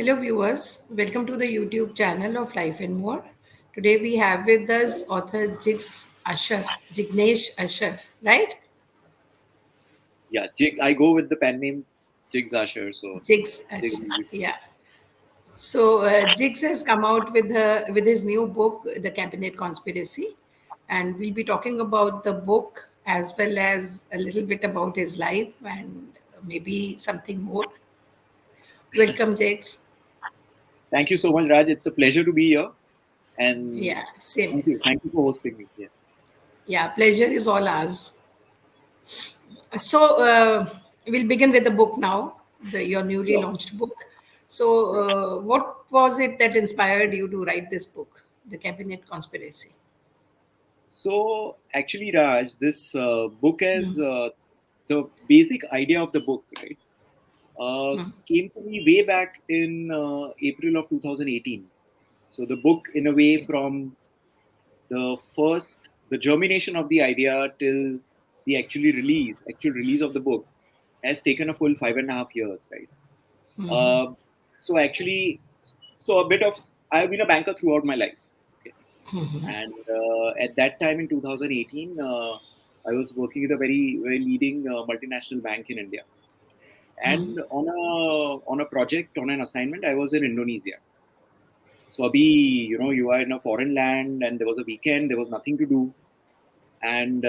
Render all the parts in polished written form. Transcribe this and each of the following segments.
Hello, viewers. Welcome to the YouTube channel of Life and More. Today we have with us author Jigs Ashar, Jignesh Ashar, right? Yeah, I go with the pen name Jigs Ashar, so Jigs Jig. Ashar, yeah. So Jigs has come out with his new book, The Cabinet Conspiracy, and we'll be talking about the book as well as a little bit about his life and maybe something more. Welcome, Jigs. Thank you so much, Raj. It's a pleasure to be here, and Yeah, same. thank you for hosting me. Yes. Yeah, pleasure is all ours. So we'll begin with the book now, your newly Sure. launched book. So, Sure. what was it that inspired you to write this book, The Cabinet Conspiracy? So actually, Raj, this book has the basic idea of the book, right? Came to me way back in April of 2018. So the book, in a way, Okay. from the germination of the idea till the actual release of the book, has taken a full 5.5 years, right? Uh, so actually, so a bit of I've been a banker throughout my life. Okay, and at that time in 2018, I was working at a very leading multinational bank in India, and on a project on an assignment, I was in Indonesia. So abhi, you are in a foreign land, and there was a weekend. There was nothing to do, and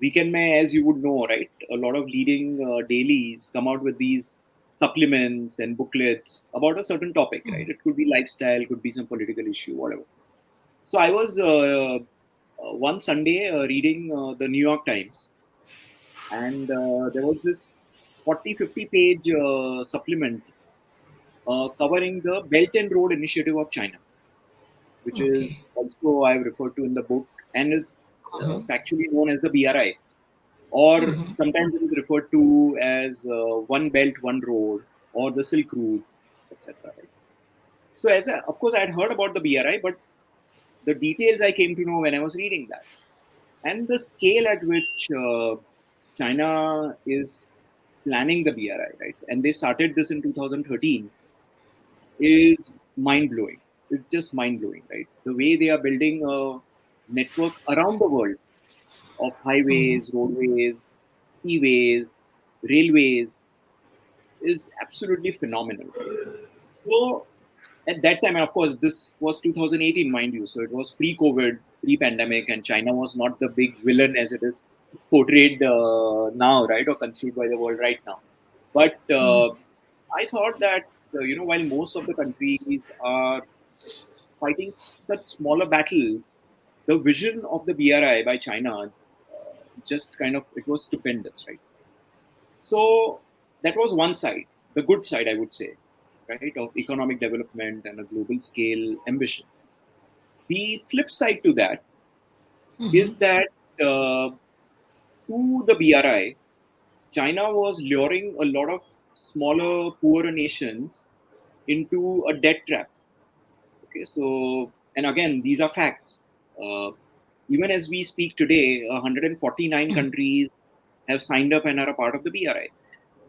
weekend mein, as you would know, right, a lot of leading dailies come out with these supplements and booklets about a certain topic, right? It could be lifestyle, could be some political issue, whatever. So I was one Sunday reading the New York Times, and there was this 40-50 page supplement covering the Belt and Road Initiative of China, which is Okay. also I've referred to in the book and is factually known as the BRI, or sometimes it is referred to as One Belt, One Road, or the Silk Route, etc. Right? So, of course, I had heard about the BRI, but the details I came to know when I was reading that, and the scale at which China is planning the BRI, right? And they started this in 2013 is mind blowing. It's just mind blowing, right? The way they are building a network around the world of highways, roadways, seaways, railways is absolutely phenomenal, right? So at that time, and of course, this was 2018, mind you, so it was pre-COVID, pre-pandemic, and China was not the big villain as it is portrayed now, right, or conceived by the world right now. But I thought that while most of the countries are fighting such smaller battles, the vision of the BRI by China just kind of it was stupendous, right? So that was one side, the good side, I would say, right, of economic development and a global scale ambition. The flip side to that is that uh, through the BRI, China was luring a lot of smaller, poorer nations into a debt trap. Okay, so, and again, these are facts. Uh, Even as we speak today, 149 countries have signed up and are a part of the BRI.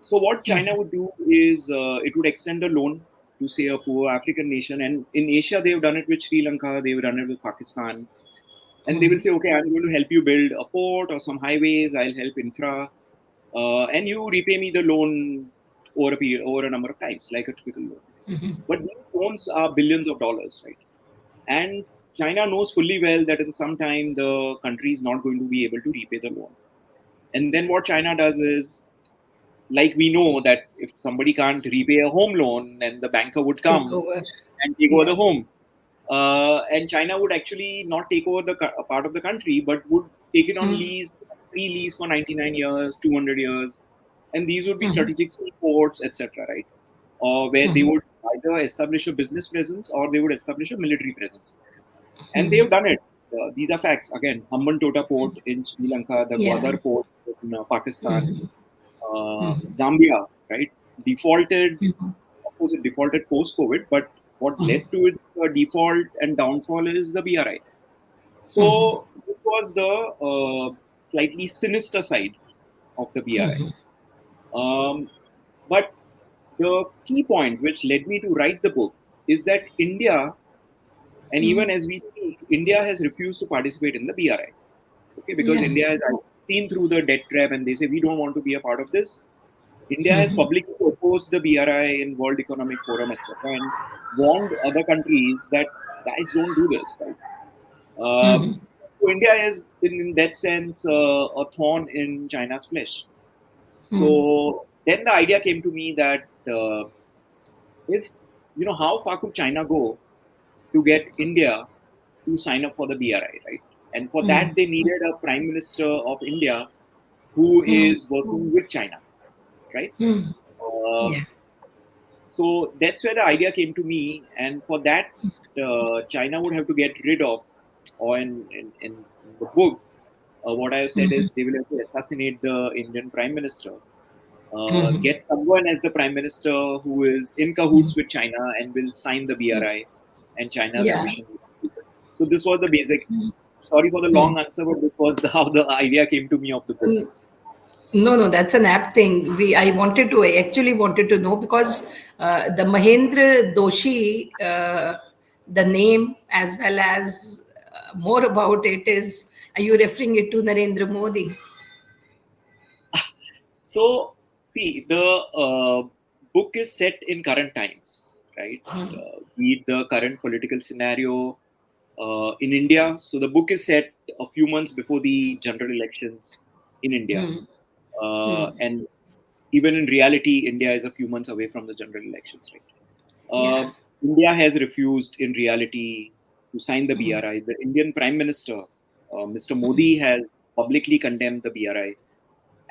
So what China would do is it would extend a loan to say a poor African nation, and in Asia they've done it with Sri Lanka, they've done it with Pakistan, and they will say, okay, I'm going to help you build a port or some highways, I'll help infra, and you repay me the loan over a period, over a number of times, like a typical loan. But these loans are billions of dollars, right? And China knows fully well that in some time the country is not going to be able to repay the loan. And then what China does is, like we know that if somebody can't repay a home loan, then the banker would Take come over. and take over Yeah. the home. And China would actually not take over a part of the country, but would take it on lease, free lease for 99 years, 200 years. And these would be strategic seaports, etc., right? Where they would either establish a business presence or they would establish a military presence. And they have done it. These are facts. Again, Hambantota port in Sri Lanka, the Yeah. Gwadar port in Pakistan, Zambia, right? Defaulted, of course, it defaulted post COVID, but what led to its default and downfall is the BRI. So this was the slightly sinister side of the BRI. Um, but the key point which led me to write the book is that India, and even as we speak, India has refused to participate in the BRI. Okay, because Yeah. India has seen through the debt trap and they say we don't want to be a part of this. India has publicly opposed the BRI in World Economic Forum, etc., and warned other countries that guys don't do this. Right? So India is, in that sense, a thorn in China's flesh. So then the idea came to me that if how far could China go to get India to sign up for the BRI, right? And for that they needed a prime minister of India who is working with China, right? Uh, Yeah. so that's where the idea came to me, and for that, China would have to get rid of, or in the book, what I have said is they will have to assassinate the Indian prime minister, get someone as the prime minister who is in cahoots with China and will sign the BRI, and China's Yeah. ambition. So this was the basic. Sorry for the long answer, but this was how the idea came to me of the book. No, no, that's an apt thing. I actually wanted to know because the Mahendra Doshi, the name as well as more about it is, are you referring it to Narendra Modi? So, see, the book is set in current times, right? Be it the current political scenario in India. So, the book is set a few months before the general elections in India. And even in reality, India is a few months away from the general elections, right? Yeah. India has refused in reality to sign the BRI. The Indian Prime Minister, Mr. Modi, has publicly condemned the BRI,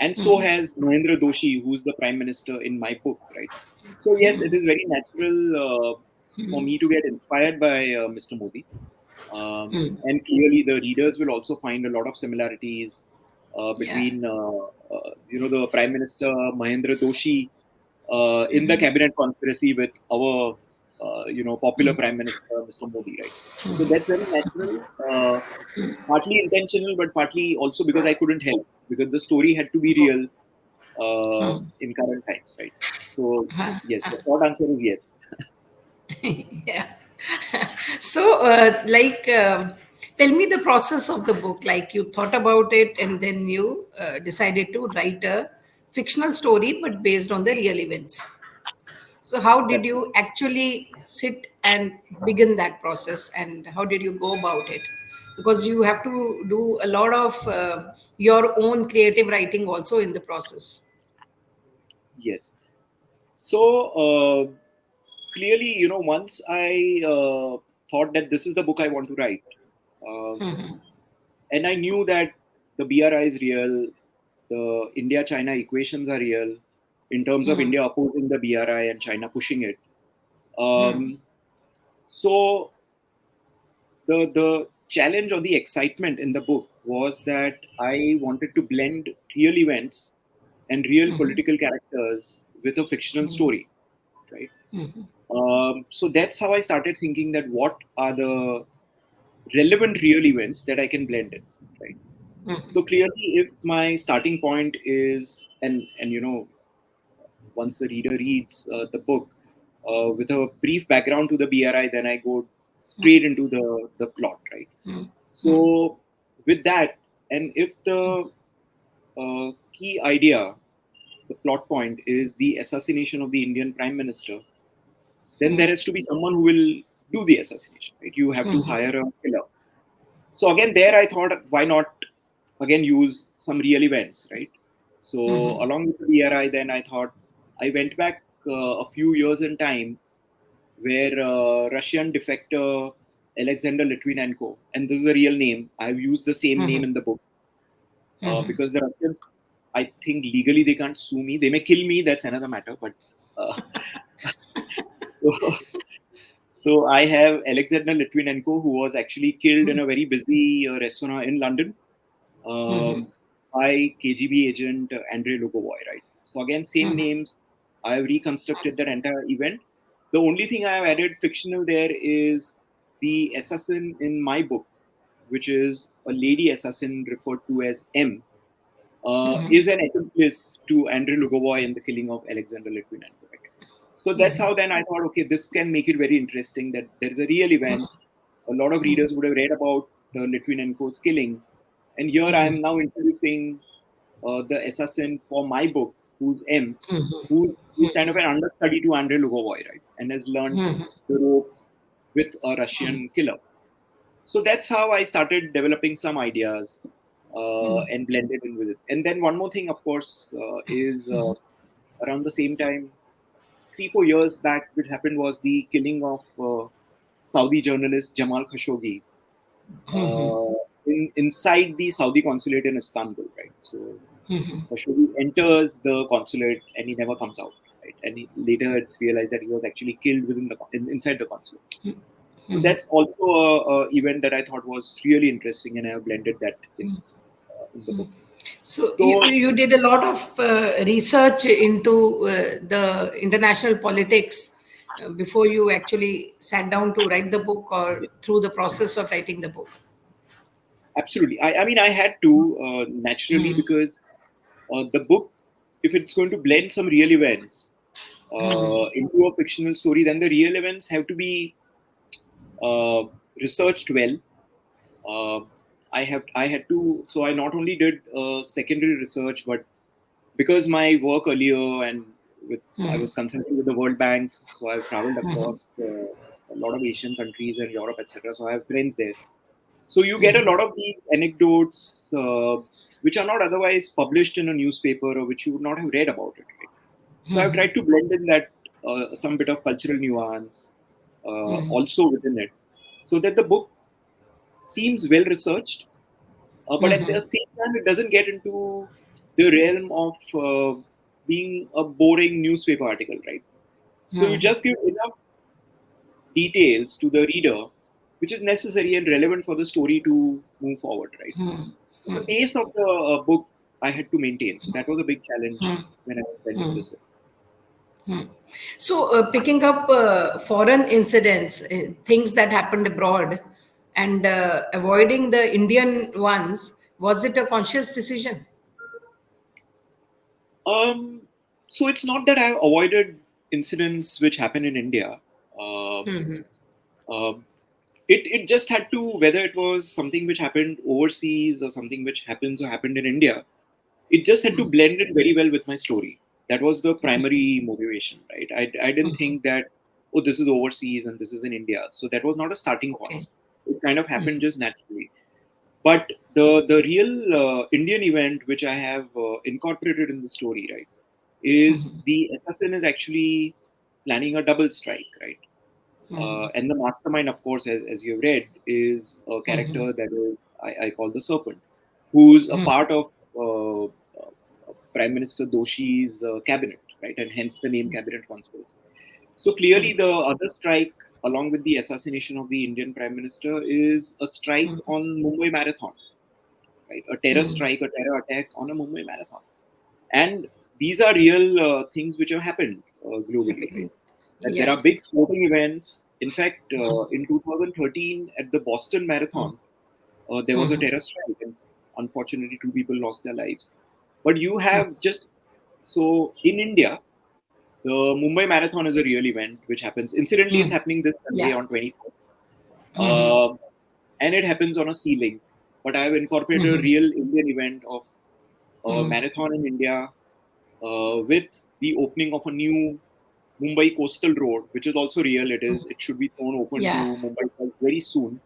and so has Mahendra Doshi, who's the Prime Minister in my book, right? So yes, it is very natural for me to get inspired by Mr. Modi, and clearly the readers will also find a lot of similarities Yeah. between the Prime Minister Mahendra Doshi in the cabinet conspiracy with our popular Prime Minister Mr. Modi, right? So that's very natural, partly intentional, but partly also because I couldn't help, because the story had to be real in current times, right? So yes, the short answer is yes. Yeah. So, tell me the process of the book. Like you thought about it and then you decided to write a fictional story, but based on the real events. So, how did That's right. you actually sit and begin that process, and how did you go about it? Because you have to do a lot of your own creative writing also in the process. Yes. So clearly, once I thought that this is the book I want to write, uh, and I knew that the BRI is real, the India-China equations are real, in terms of India opposing the BRI and China pushing it. Um, so the challenge or the excitement in the book was that I wanted to blend real events and real political characters with a fictional story, right? So that's how I started thinking that what are the relevant real events that I can blend in, right? So clearly, if my starting point is, and once the reader reads the book with a brief background to the BRI, then I go straight into the plot, right? So with that, and if the key idea, the plot point is the assassination of the Indian Prime Minister, then there has to be someone who will do the assassination, right? You have to hire a killer. So again, there I thought, why not again use some real events, right? So along with the BRI, then I thought I went back a few years in time where Russian defector Alexander Litvinenko, and this is a real name, I've used the same name in the book because the Russians, I think legally they can't sue me. They may kill me, that's another matter, but uh, so, so I have Alexander Litvinenko, who was actually killed in a very busy restaurant in London by KGB agent Andrei Lugovoy, right? So again, same names. I have reconstructed that entire event. The only thing I have added fictional there is the assassin in my book, which is a lady assassin referred to as M, is an accomplice to Andrei Lugovoy in the killing of Alexander Litvinenko. Right? So that's how then I thought, okay, this can make it very interesting that there is a real event. A lot of readers would have read about Litvinenko's killing. And here I am now introducing the assassin for my book, who's M, who's kind of an understudy to Andrei Lugovoy, right? And has learned the ropes with a Russian killer. So that's how I started developing some ideas and blended in with it. And then one more thing, of course, is around the same time, 3-4 years back, which happened was the killing of Saudi journalist Jamal Khashoggi inside the Saudi consulate in Istanbul, right? So Khashoggi enters the consulate and he never comes out, right? And later it's realized that he was actually killed inside the consulate. So that's also a event that I thought was really interesting, and I have blended that in the book. So So you did a lot of research into the international politics before you actually sat down to write the book, or yes, through the process of writing the book. absolutely. I mean, I had to naturally because the book, if it's going to blend some real events into a fictional story, then the real events have to be uh, researched well. Uh, I had to, so I not only did secondary research, but because my work earlier and I was consulting with the World Bank, so I've traveled across a lot of Asian countries and Europe, etc. So I have friends there. So you get a lot of these anecdotes which are not otherwise published in a newspaper or which you would not have read about it. Right? So I've tried to blend in that some bit of cultural nuance also within it, so that the book seems well researched, but at the same time, it doesn't get into the realm of being a boring newspaper article, right? So you just give enough details to the reader, which is necessary and relevant for the story to move forward, right? So the pace of the book I had to maintain. So that was a big challenge when I was blending this in. So, picking up foreign incidents, things that happened abroad, and avoiding the Indian ones, was it a conscious decision? Um, so it's not that I've avoided incidents which happen in India. Uh, uh, it just had to, whether it was something which happened overseas or something which happens or happened in India, it just had to blend it very well with my story. That was the primary motivation, right? I didn't think that, oh, this is overseas and this is in India. So that was not a starting point. Okay. It kind of happened just naturally. But the real Indian event which I have incorporated in the story, right, is the assassin is actually planning a double strike, right? And the mastermind, of course, as you've read, is a character that is I call the Serpent, who's a part of Prime Minister Doshi's cabinet, right, and hence the name Cabinet Conspiracy. So clearly, the other strike, along with the assassination of the Indian Prime Minister, is a strike on Mumbai Marathon, right? A terror strike, a terror attack on a Mumbai Marathon, and these are real things which have happened globally, right? That there Yeah. are big sporting events. In fact, in 2013 at the Boston Marathon, there was a terror strike, and unfortunately, 2 people lost their lives. But you have just so in India, the Mumbai Marathon is a real event which happens. Incidentally, it's happening this Sunday Yeah. on 24th, uh, and it happens on a sea link. But I have incorporated a real Indian event of a marathon in India with the opening of a new Mumbai coastal road, which is also real. It should be thrown open to Yeah. Mumbai very soon.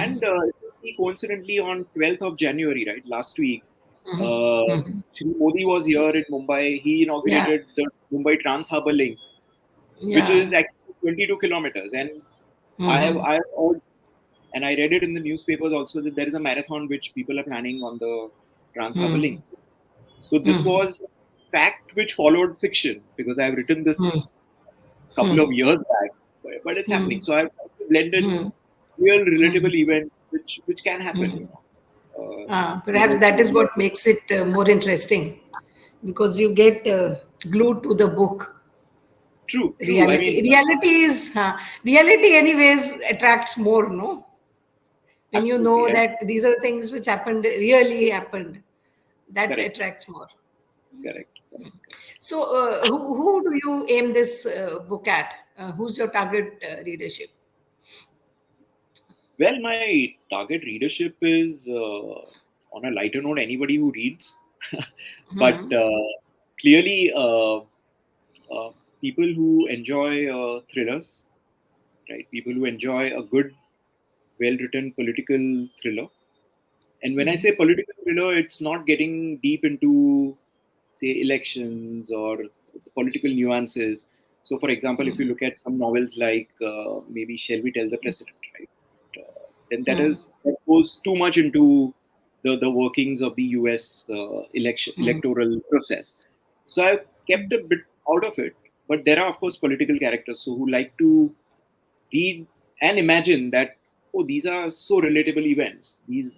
And coincidentally, on 12th of January, right, last week, uh, Shri Modi was here in Mumbai. He Yeah. inaugurated the Mumbai Trans Harbour Link, which Yeah. is actually 22 kilometers. And I have heard, and I read it in the newspapers also, that there is a marathon which people are planning on the Trans Harbour Link. So this was fact which followed fiction, because I have written this couple of years back, but it's happening. So I've blended real relatable events which can happen, Perhaps whether that is it's what makes it more interesting, because you get glued to the book. true. I Reality, mean, reality, anyways, attracts more. No, when you absolutely, know and that these are things which happened, really happened, that correct. attracts more. Correct. Correct. So, who do you aim this book at? Who's your target readership? Well, my target readership is on a lighter note, anybody who reads, but clearly people who enjoy thrillers, right? People who enjoy a good, well-written political thriller. And when I say political thriller, it's not getting deep into, say, elections or political nuances. So, for example, if you look at some novels like maybe Shall We Tell the President, right? Then that goes too much into the workings of the U.S. Electoral process. So I've kept a bit out of it. But there are, of course, political characters so who like to read and imagine that, oh, these are so relatable events. This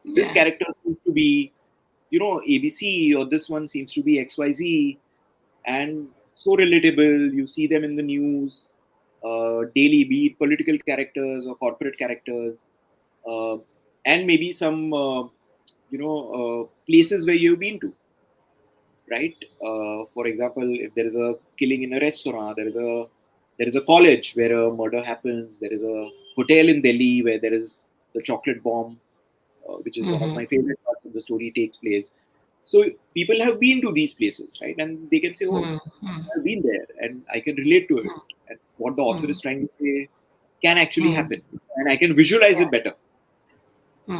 Yeah, character seems to be, ABC, or this one seems to be XYZ, and so relatable. You see them in the news daily, be it political characters or corporate characters, uh, and maybe some, places where you've been to, right? For example, if there is a killing in a restaurant, there is a college where a murder happens. There is a hotel in Delhi where there is the chocolate bomb, which is one of my favorite parts of the story takes place. So people have been to these places, right? And they can say, "Oh, I've been there, and I can relate to it." And what the author is trying to say can actually happen, and I can visualize it better.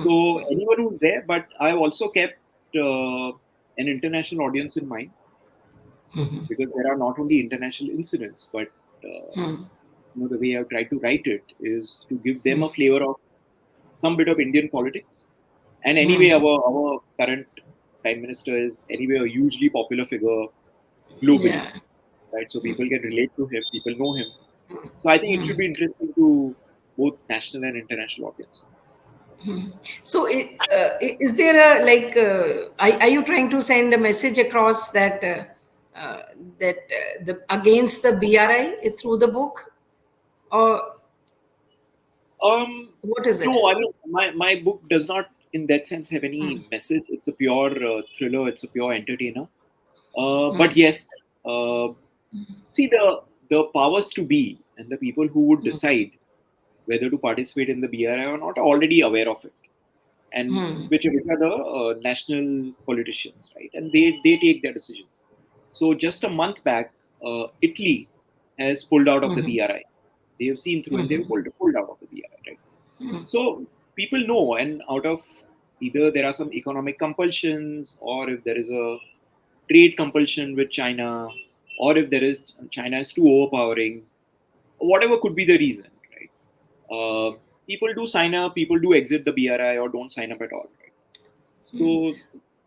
So anyone who's there, but I've also kept an international audience in mind because there are not only international incidents, but the way I've tried to write it is to give them a flavor of some bit of Indian politics. And anyway, our current prime minister is anyway a hugely popular figure globally, yeah. right? So people can relate to him, people know him. So I think it should be interesting to both national and international audiences. So, is there a like? Are you trying to send a message across that the against the BRI through the book, or Um, what is it? no, I mean my book does not, in that sense, have any message. It's a pure thriller. It's a pure entertainer. But yes, uh, see the powers to be and the people who would decide whether to participate in the BRI or not are already aware of it, and which are the national politicians, right? And they take their decisions. So just a month back, Italy has pulled out of the BRI. They have seen through and they've pulled out of the BRI, right? So people know, and out of either there are some economic compulsions, or if there is a trade compulsion with China, or if there is China is too overpowering, whatever could be the reason, right? People do sign up, people do exit the BRI or don't sign up at all, right? So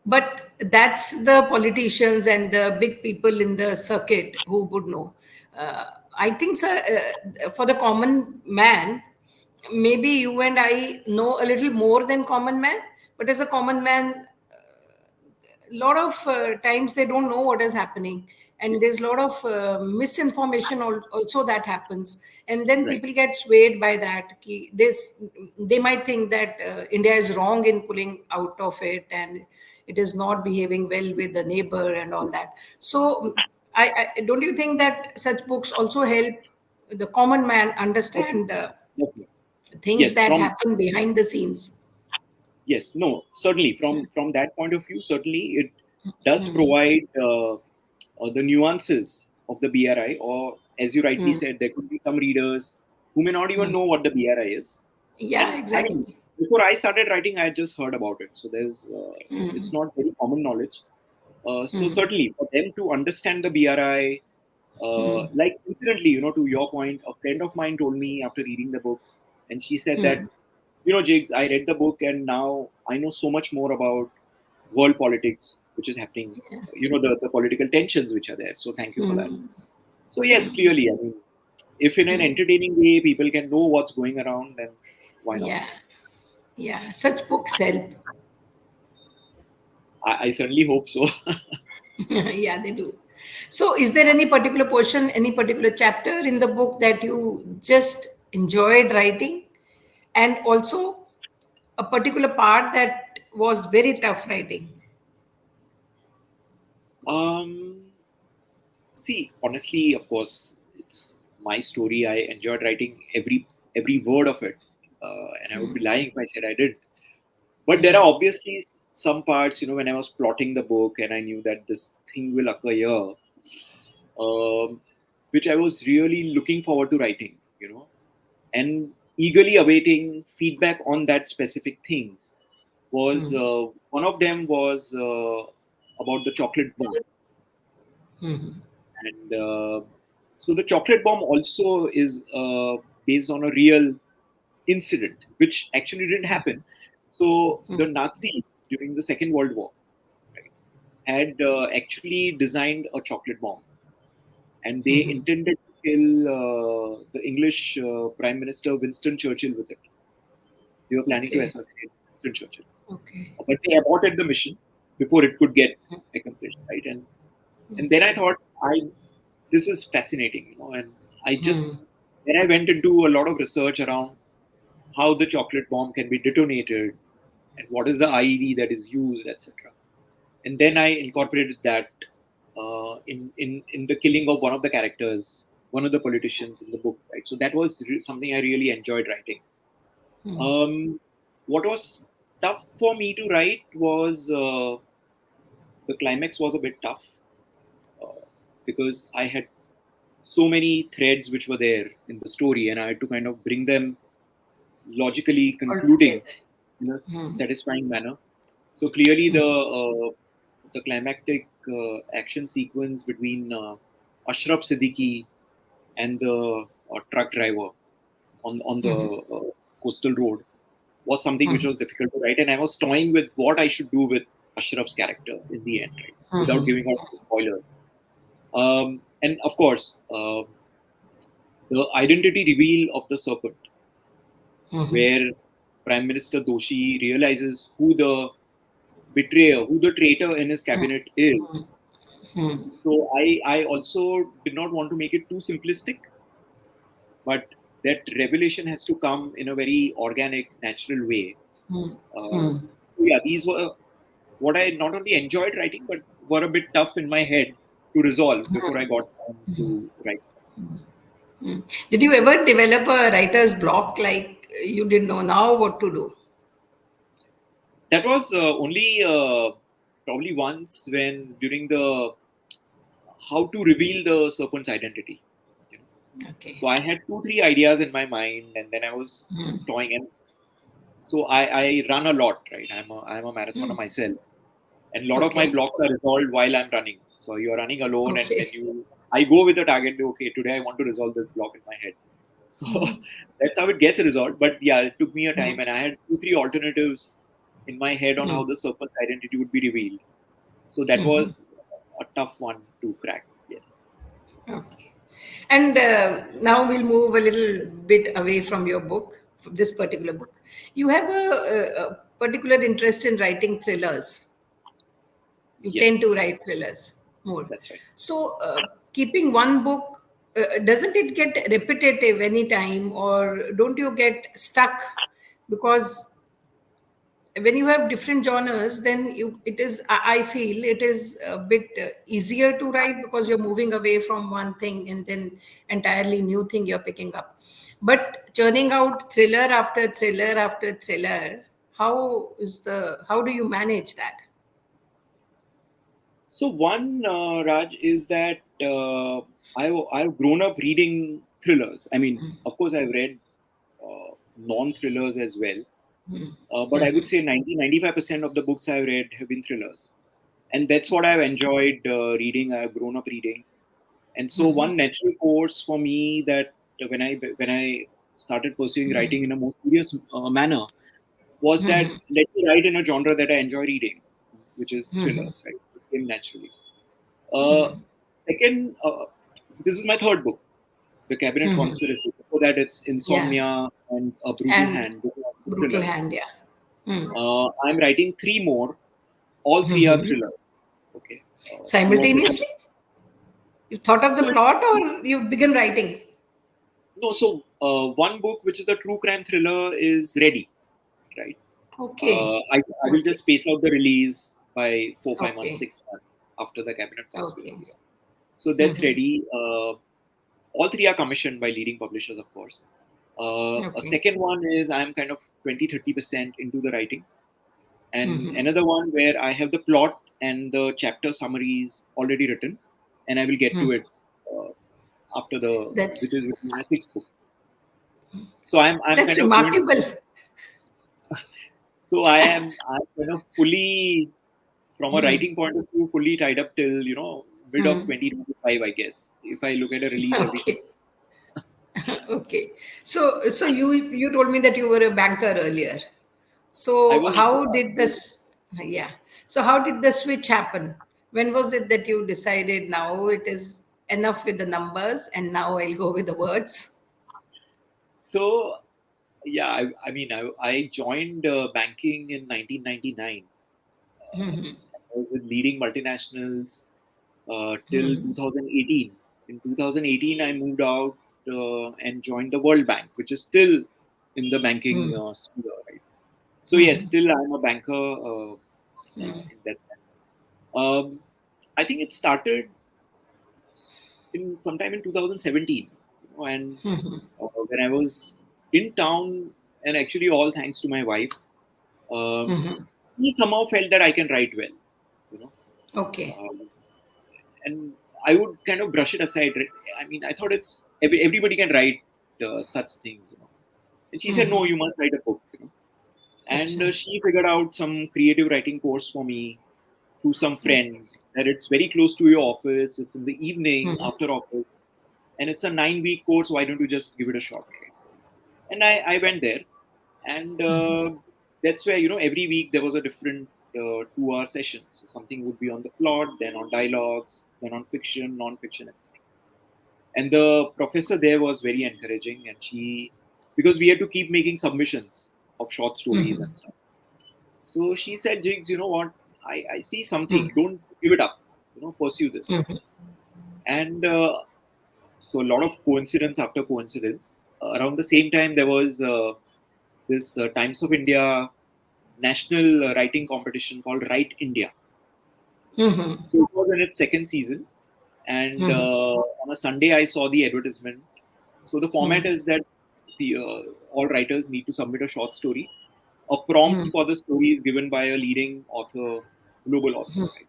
But that's the politicians and the big people in the circuit who would know. I think, sir, for the common man, maybe you and I know a little more than common man. But as a common man, lot of times they don't know what is happening, and there's a lot of misinformation also that happens, and then right, people get swayed by that. This, they might think that India is wrong in pulling out of it, and it is not behaving well with the neighbor and all that. So I don't you think that such books also help the common man understand definitely, definitely. things Yes, that from happen behind the scenes? yes, no, certainly from that point of view, certainly it does provide the nuances of the BRI, or as you rightly said, there could be some readers who may not even know what the BRI is. Yeah, And I mean, exactly. before I started writing, I had just heard about it, so it's not very common knowledge. So certainly for them to understand the BRI, like incidentally, to your point, a friend of mine told me after reading the book, and she said that, Jigs, I read the book and now I know so much more about world politics, which is happening, the political tensions which are there. So thank you for that. So yes, clearly, I mean, if in an entertaining way people can know what's going around, then why not? Yeah, yeah, such books help. I certainly hope so. Yeah, they do. So, is there any particular portion, any particular chapter in the book that you just enjoyed writing, and also a particular part that was very tough writing? Um, See, honestly, of course, it's my story. I enjoyed writing every word of it, and I would be lying if I said I didn't. But there are obviously some parts, when I was plotting the book and I knew that this thing will occur here, um, which I was really looking forward to writing, and eagerly awaiting feedback on that specific things. Was one of them was about the chocolate bomb, and so the chocolate bomb also is based on a real incident, which actually didn't happen. So the Nazis during the Second World War, right, had actually designed a chocolate bomb, and they intended to kill the English Prime Minister Winston Churchill with it. They were planning to Okay. assassinate Winston Churchill, Okay. but they aborted the mission before it could get accomplished, right? And then I Okay. thought, I this is fascinating, and I Hmm. just then I went into a lot of research around how the chocolate bomb can be detonated and what is the IED that is used, etc. And then I incorporated that in the killing of one of the characters, one of the politicians in the book, right? So that was something I really enjoyed writing. Um, what was tough for me to write was the climax was a bit tough uh, because I had so many threads which were there in the story, and I had to kind of bring them logically All concluding together. in a satisfying manner. So clearly, the climactic action sequence between Ashraf Siddiqui and the truck driver on the coastal road was something which was difficult to write, and I was toying with what I should do with Ashraf's character in the end, right, without giving out spoilers. And of course, the identity reveal of the serpent, where Prime Minister Doshi realizes who the betrayer, who the traitor in his cabinet is. So I also did not want to make it too simplistic, but that revelation has to come in a very organic, natural way. So yeah, these were what I not only enjoyed writing, but were a bit tough in my head to resolve before I got on to write. Did you ever develop a writer's block, like you didn't know now what to do? That was only probably once when during the how to reveal the serpent's identity. You know? Okay. So I had 2, 3 ideas in my mind, and then I was toying. And so I run a lot, right? I'm a marathoner myself, and a lot of my Okay. blocks are resolved while I'm running. So you're running alone, and then Okay. I go with the target. Okay, today I want to resolve this block in my head. So that's how it gets resolved. But yeah, it took me a time, and I had 2, 3 alternatives in my head on how the serpent's identity would be revealed. So that was a tough one to crack. Yes. Okay. And now we'll move a little bit away from your book, from this particular book. You have a particular interest in writing thrillers. You tend Yes, to write thrillers more. that's right. So, keeping one book, doesn't it get repetitive anytime, or don't you get stuck? Because when you have different genres, then it is, I feel it is a bit easier to write because you're moving away from one thing and then entirely new thing you're picking up. But churning out thriller after thriller after thriller, how do you manage that? So one, Raj, is that I've grown up reading thrillers. I mean, of course, I've read non-thrillers as well, but I would say 90-95% of the books I've read have been thrillers, and that's what I've enjoyed reading. I've grown up reading, and so one natural course for me that when I started pursuing writing in a more serious manner was that let me write in a genre that I enjoy reading, which is thrillers. Right, it came naturally. Uh, Second, this is my third book, The Cabinet Conspiracy. Before that, it's Yeah. Insomnia and A Brutal And Hand. These are the brutal thrillers. hand, yeah. Hmm. I'm writing 3 more. All 3 are thrillers. Okay. 2 of which Simultaneously, you thought of the so plot or you begin writing? no. So one book, which is a true crime thriller, is ready. Right. Okay. I will Okay. just space out the release by 4, 5 months, Okay. 6 months after the cabinet Okay. conspiracy. So that's Mm-hmm. ready. All three are commissioned by leading publishers, of course. A Okay. second one is I'm kind of 20-30% into the writing. And Mm-hmm. another one where I have the plot and the chapter summaries already written, and I will get to it uh, after which That's is my sixth book. So I'm that's kind of going. remarkable. So I'm kind of fully, from a Hmm. writing point of view, fully tied up till mid of Hmm. 2025, I guess. If I look at a release every Okay. 6. Okay. So you told me that you were a banker earlier. I So was into how that. did this? Yeah. So how did the switch happen? When was it that you decided now it is enough with the numbers and now I'll go with the words? So yeah, I joined banking in 1999. Hmm. I was with leading multinationals till 2018. In 2018, I moved out and joined the World Bank, which is still in the banking sphere, right? So yes, still I'm a banker in that sense. Um, I think it started in sometime in 2017, and when I was in town, and actually all thanks to my wife, um, he somehow felt that I can write well, you know, Okay. um, and I would kind of brush it aside. I mean, I thought everybody can write such things, And she said, no, you must write a book. And Acha. she figured out some creative writing course for me through some friend that it's very close to your office. It's in the evening after office, and it's a 9-week course. Why don't you just give it a shot, right? And I went there, and that's where every week there was a different 2-hour session. So something would be on the plot, then on dialogues, then on fiction, non-fiction, etc. And the professor there was very encouraging, and she, because we had to keep making submissions of short stories and stuff. So she said, Jigs, you know what? I see something. Don't give it up. Pursue this. And so a lot of coincidence after coincidence. Around the same time, there was this Times of India national writing competition called Write India. So it was in its second season. And on a Sunday, I saw the advertisement. So the format is that all writers need to submit a short story. A prompt for the story is given by a leading author, global author, right?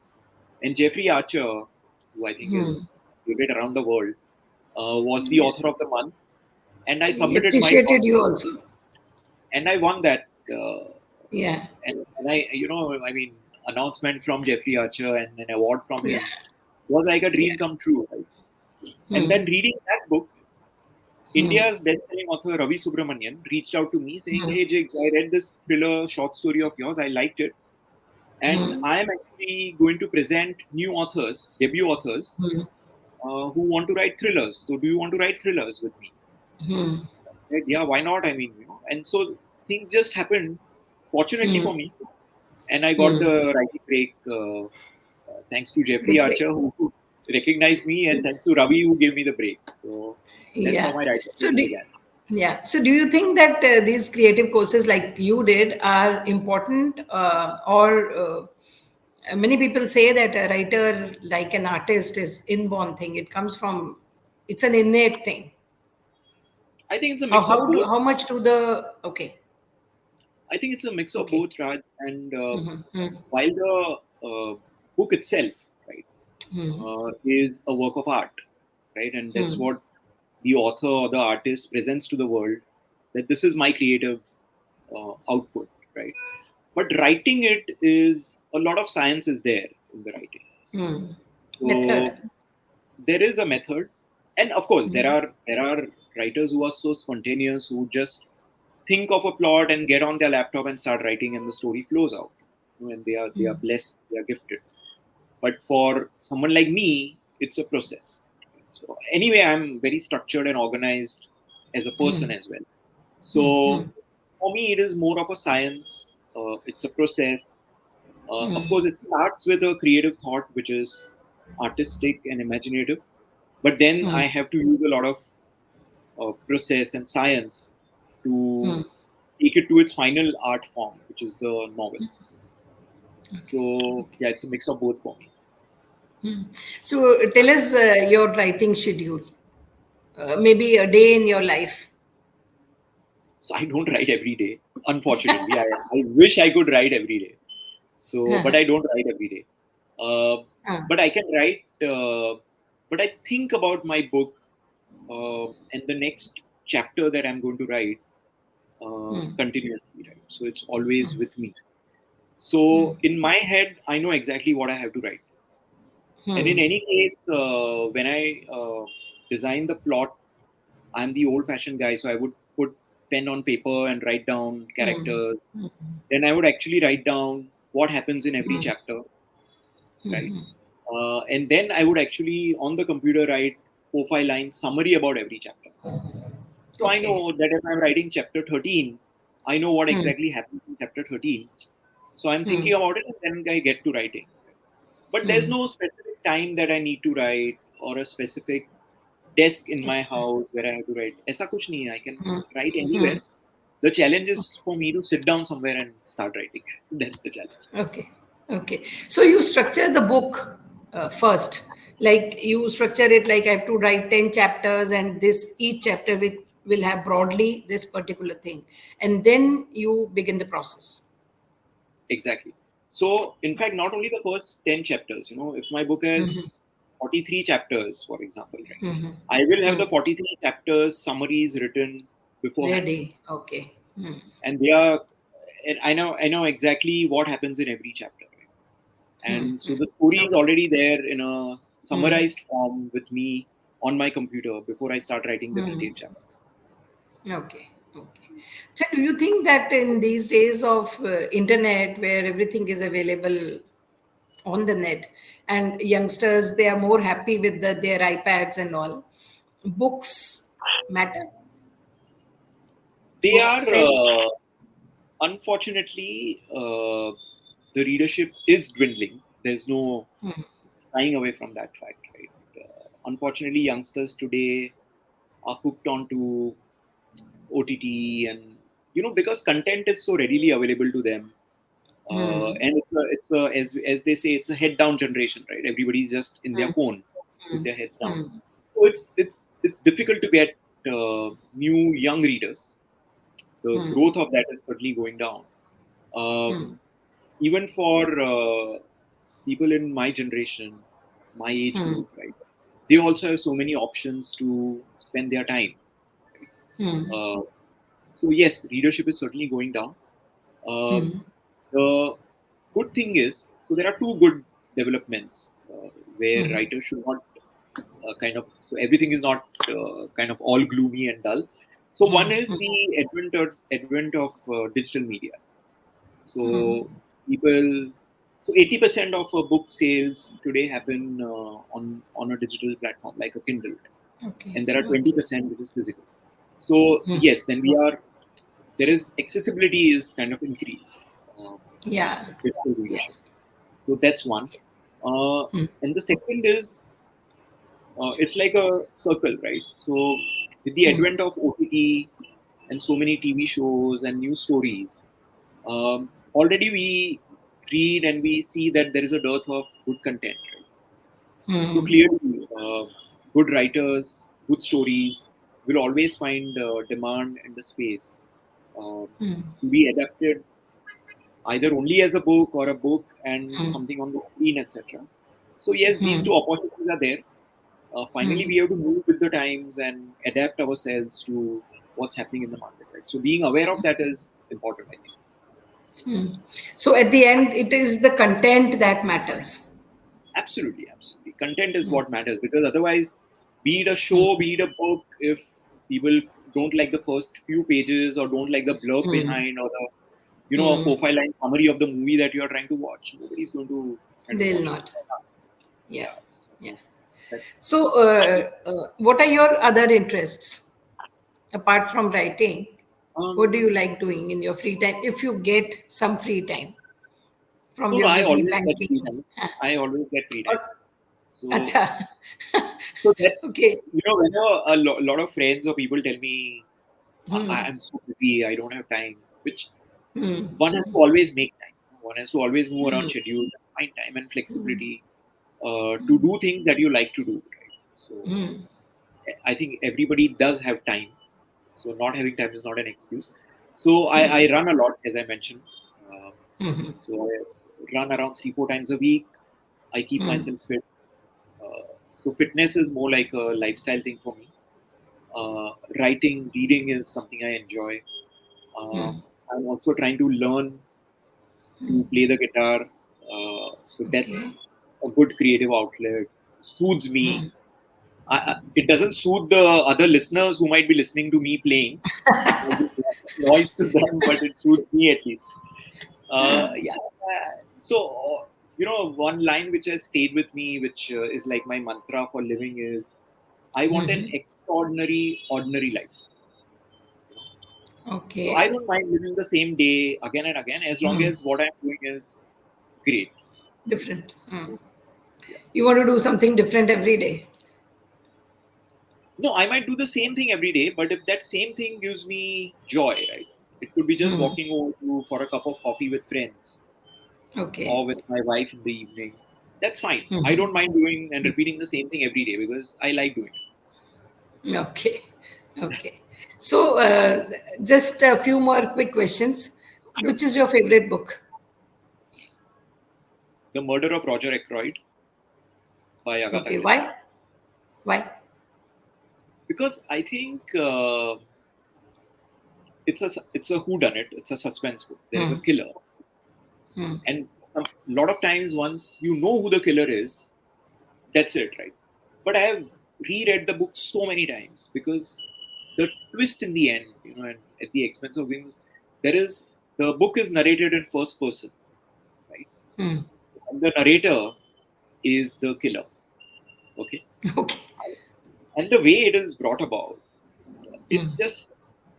And Jeffrey Archer, who I think is favorite around the world, was the Yeah. author of the month. And I He submitted my short appreciated you story, also. and I won that. Uh, Yeah. and I mean, announcement from Jeffrey Archer and an award from Yeah. him was like a Yeah. dream come true, right? And then reading that book, India's best-selling author Ravi Subramanian reached out to me saying, "Hey Jigs, I read this thriller short story of yours. I liked it, and I am actually going to present new authors, debut authors, who want to write thrillers. So, do you want to write thrillers with me?" I said, yeah, why not? I mean, And so things just happened, fortunately for me, and I got the writing break thanks to Jeffrey Big break. Archer who recognized me, and thanks to Ravi who gave me the break. So that's how Yeah. my writing So journey do began. yeah. So do you think that these creative courses like you did are important, or many people say that a writer, like an artist, is inborn thing. It comes from, it's an innate thing. I think it's a mix of both. How much do the okay I think it's a mix of okay both, Raj. And while the book itself, right, is a work of art, right, and that's what the author or the artist presents to the world, that this is my creative output, right? But writing it is a lot of science is there in the writing. So method? there is a method, and of course there are writers who are so spontaneous who just think of a plot and get on their laptop and start writing, and the story flows out. And they are blessed, they are gifted. But for someone like me, it's a process. So anyway, I'm very structured and organized as a person as well. So for me, it is more of a science. It's a process. Of course, it starts with a creative thought, which is artistic and imaginative. But then I have to use a lot of process and science to take it to its final art form, which is the novel. So yeah, it's a mix of both for me. So tell us your writing schedule. Maybe a day in your life. So I don't write every day. Unfortunately, I wish I could write every day. So, but I don't write every day. Uh, Ah, but I can write. But I think about my book and the next chapter that I'm going to write continuously. Right. So it's always with me. So in my head, I know exactly what I have to write. And in any case, when I design the plot, I'm the old-fashioned guy, so I would put pen on paper and write down characters. Then I would actually write down what happens in every chapter, right? And then I would actually on the computer write 4 5 lines summary about every chapter. So I okay. know that if I'm writing chapter 13, I know what exactly happens in chapter 13. So I'm thinking about it, and then I get to writing. But there's no specific time that I need to write or a specific desk in my house where I have to write. ऐसा कुछ नहीं है. I can write anywhere. The challenge is for me to sit down somewhere and start writing. That's the challenge. Okay. Okay. So you structure the book first. Like you structure it like I have to write 10 chapters and this each chapter will have broadly this particular thing. And then you begin the process. Exactly. So, in fact, not only the first 10 chapters, if my book has 43 chapters, for example, right, I will have the 43 chapters summaries written beforehand. Ready. Okay. And they are, and I know exactly what happens in every chapter. Right? And so the story is Okay. already there in a summarized form with me on my computer before I start writing the detailed chapter. Okay. Okay. So do you think that in these days of internet where everything is available on the net and youngsters they are more happy with their iPads and all, books matter? They Books are, sell? unfortunately, the readership is dwindling. There's no shying away from that fact, right? Unfortunately, youngsters today are hooked onto OTT, and because content is so readily available to them, and it's a as they say, it's a head down generation, right? Everybody's just in their phone with their heads down. So it's difficult to get new young readers. The growth of that is certainly going down. Uh, Even for people in my generation, my age group, right? They also have so many options to spend their time. Right? So yes, readership is certainly going down. Uh, the good thing is, so there are two good developments where writers should not so everything is not kind of all gloomy and dull. So one is the advent of digital media. So people, so 80% of book sales today happen on a digital platform like a Kindle, Okay. and there are Okay. 20% which is physical. So yes, then there is accessibility is kind of increased Yeah. of digital Yeah. readership. So that's one, and the second is it's like a circle, right? So with the advent of OTT and so many TV shows and news stories, already we read and we see that there is a dearth of good content, right? So clearly, good writers, good stories will always find demand and the space to be adapted either only as a book or a book and something on the screen, etc. So yes, these two opportunities are there. Finally, we have to move with the times and adapt ourselves to what's happening in the market, right? So being aware of that is important, I think. So at the end, it is the content that matters. Absolutely, absolutely. Content is what matters, because otherwise, be it a show, be it a book, if people don't like the first few pages or don't like the blurb behind or the a 4 5 line summary of the movie that you are trying to watch, nobody's going to kind of They'll watch it. not. Yeah. Yeah. Yeah. So that, So, what are your other interests apart from writing? What do you um, like doing in your free time if you get some free time from no, no, your I busy always get banking? free time. I always get free Or, time. So, acha. so that's Okay. whenever lot of friends or people tell me I'm so busy, I don't have time, which one has to always make time. One has to always move around schedules and find time and flexibility. to do things that you like to do. Right? So I think everybody does have time. So not having time is not an excuse. So I run a lot, as I mentioned. Um, so I run around 3-4 times a week. I keep myself fit. So fitness is more like a lifestyle thing for me. Writing, reading is something I enjoy. I'm also trying to learn to play the guitar. So Okay. that's a good creative outlet. Soothes me. It doesn't soothe the other listeners who might be listening to me playing. It might be noise to them, but it soothes me at least. Yeah. So, one line which has stayed with me, which is like my mantra for living, is I want an extraordinary, ordinary life. You know? So I Okay. don't mind living the same day again and again as long as what I'm doing is great. Different. Yeah. You want to do something different every day. No, I might do the same thing every day, but if that same thing gives me joy, right? It could be just walking over for a cup of coffee with friends Okay. or with my wife in the evening. That's fine. I don't mind doing and repeating the same thing every day because I like doing it. Okay. Okay. So, just a few more quick questions. Sure. Which is your favorite book? The Murder of Roger Ackroyd by Agatha Okay. Christie. Why? Why? Because I think it's a whodunit. It's a suspense book. There is a killer, and a lot of times once you know who the killer is, that's it, right? But I have reread the book so many times because the twist in the end, and at the expense of wings, the book is narrated in first person, right? And the narrator is the killer. Okay. Okay. And the way it is brought about, it's just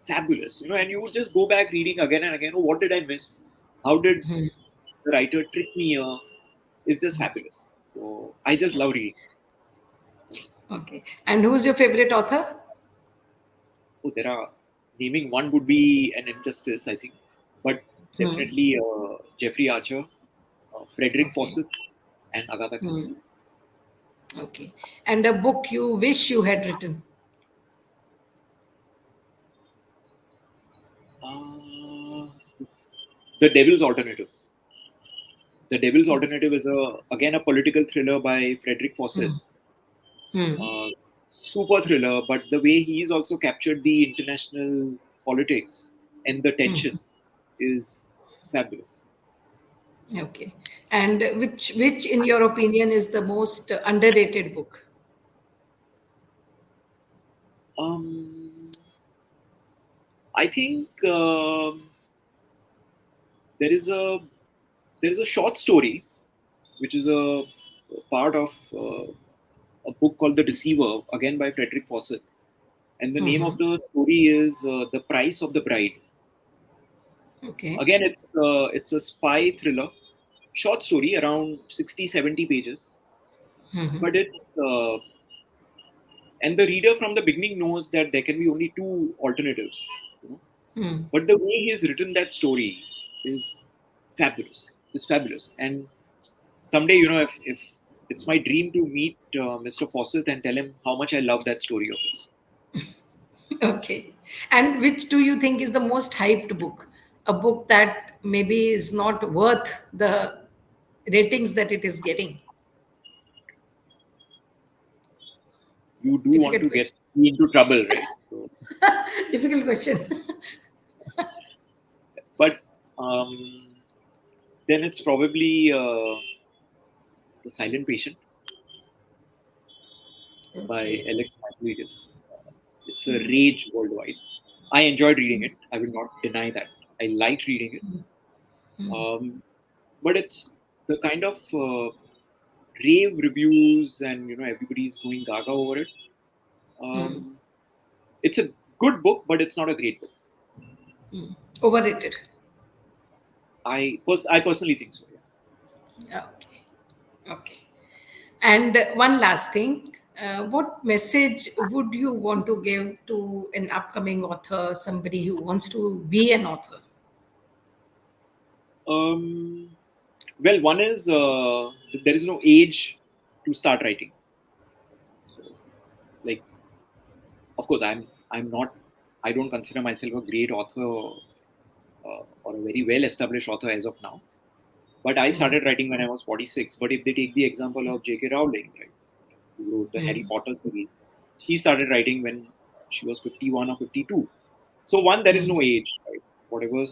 fabulous, and you would just go back reading again and again. Oh, what did I miss? How did the writer trick me here? It's just fabulous. So I just love reading. Okay. And who's your favorite author? Oh, there are naming one would be an injustice, I think, but definitely Jeffrey Archer, Frederick Okay. Fawcett, and Agatha Christie. Okay. And a book you wish you had written? Uh, the Devil's Alternative. The Devil's Alternative is again a political thriller by Frederick Fawcett. Uh, Super thriller, but the way he's also captured the international politics and the tension is fabulous. Okay. And which in your opinion is the most underrated book? Um, I think there is a there is a short story which is a part of a book called The Deceiver, again by Frederick Fawcett, and the name of the story is The Price of the Bride. Okay. Again, it's a spy thriller, short story around 60-70 pages, but it's and the reader from the beginning knows that there can be only two alternatives. But the way he has written that story is fabulous. It's fabulous. And someday, if it's my dream to meet Mr. Fawcett and tell him how much I love that story of his. Okay. And which do you think is the most hyped book? A book that maybe is not worth the ratings that it is getting? You do want Difficult to get question. me into trouble, right? So, Difficult question. but then it's probably The Silent Patient by Okay. Alex Mankiewicz. It's a rage worldwide. I enjoyed reading it. I will not deny that. I liked reading it. Um, but it's the kind of rave reviews and everybody's going gaga over it. Um, it's a good book, but it's not a great book. Overrated. I personally think so. Yeah. Okay. Okay. And one last thing, what message would you want to give to an upcoming author, somebody who wants to be an author? Um, well, one is there is no age to start writing. So, like, of course, I'm not. I don't consider myself a great author or a very well established author as of now. But I started writing when I was 46. But if they take the example of J.K. Rowling, right, who wrote the Harry Potter series, she started writing when she was 51 or 52. So one, there is no age, right? Whatever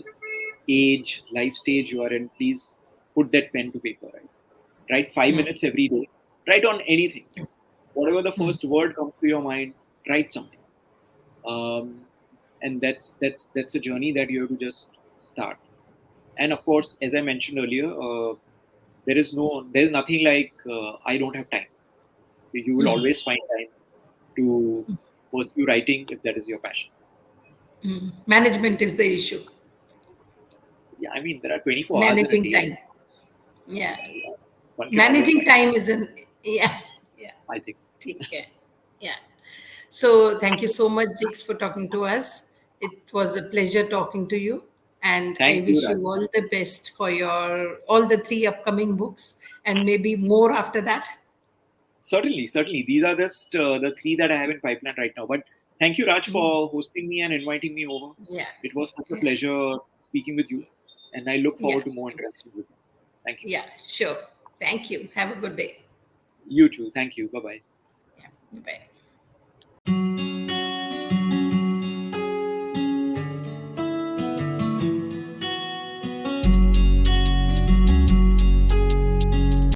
age, life stage you are in, please put that pen to paper, right? Write 5 minutes every day. Write on anything, right? Whatever the first word comes to your mind, write something. Um, and that's a journey that you have to just start. And of course, as I mentioned earlier, there's nothing like I don't have time. You will always find time to pursue writing if that is your passion. Management is the issue. Yeah, I mean there are 24 hours in a Managing day. time. Yeah. Yeah, one can always Managing find time is an, yeah. Yeah. I think so. Okay. Yeah. So thank you so much, Jigs, for talking to us. It was a pleasure talking to you. And I Thank you, wish you Raj. all the best for your all the three upcoming books and maybe more after that. Certainly, certainly. These are just the three that I have in pipeline right now. But thank you, Raj, for hosting me and inviting me over. Yeah. It was such a Yeah. pleasure speaking with you, and I look forward to Yes. more interactions with you. Thank you. Yeah, sure. Thank you. Have a good day. You too. Thank you. Bye bye. Yeah. Bye.